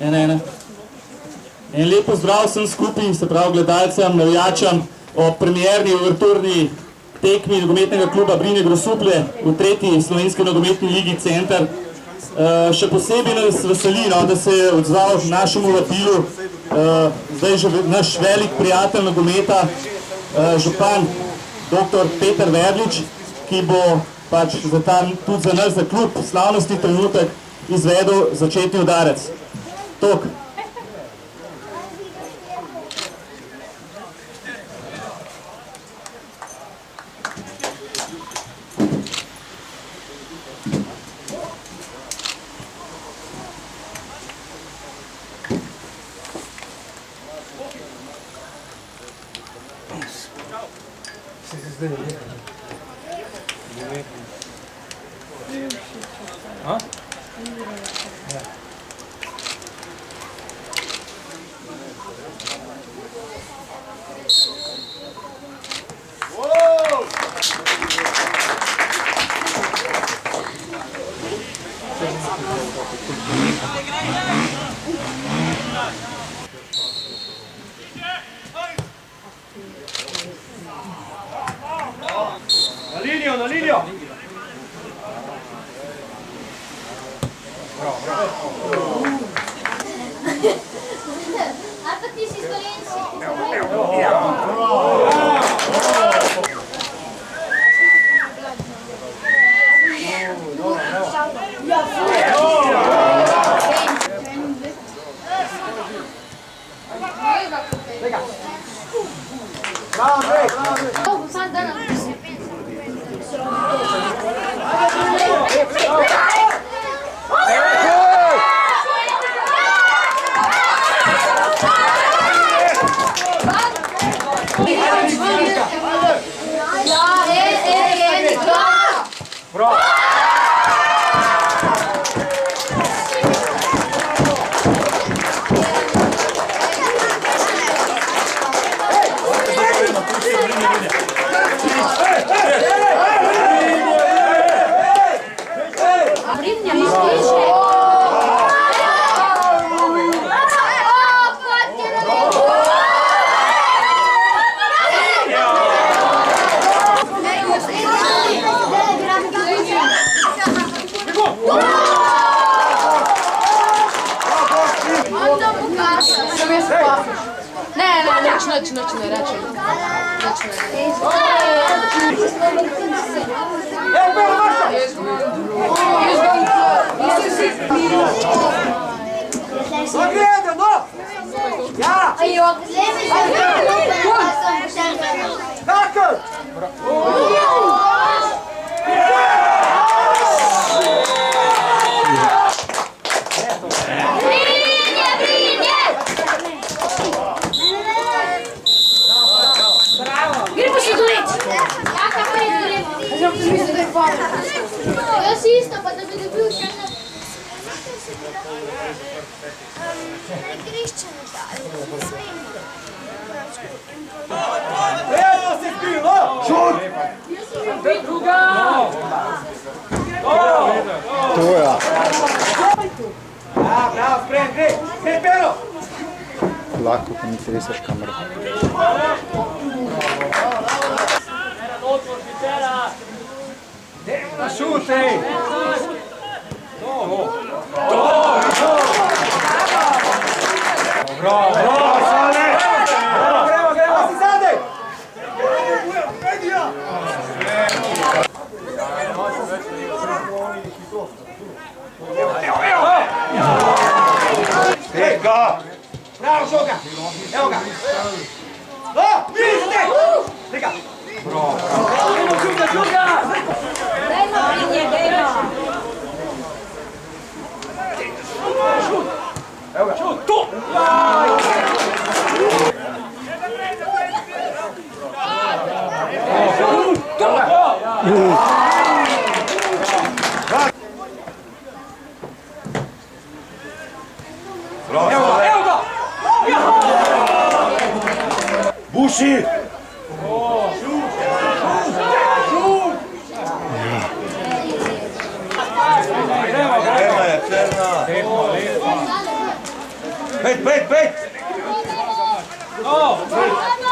Ena. En lep pozdrav vsem skupaj, se pravi gledalcem, navijačem ob premierni uverturni tekmi nogometnega kluba Brinje Grosuplje v 3. slovenski nogometni ligi Center. Še posebej nas veseli, da se je odzval našemu vabilu zdaj že naš velik prijatelj nogometa, župan dr. Peter Verlič, ki bo pač tudi za nas, za klub, slavnostni trenutek izvedel začetni udarec. Tok. Na linijo! A pa ti si Slovenci. Noć ne račun. Jaz isto, pa da bi dobil še na... Igrišče ne dali, Evo se bilo! Šut! Druga! Tuja! Bravo, sprem, gre pero! Lahko, ko mi tresaš kamero. Na šute! Bravo, Sale! Gremo, si zadej! Tega! Bravo, žoga! Evo ga! Vidite! Tega! Bravo! Žuga! Dajmo Brinje, dajmo! Evo ga! Šut! Tu! Evo ga! Buši! Pet, pet, pet! Bravo!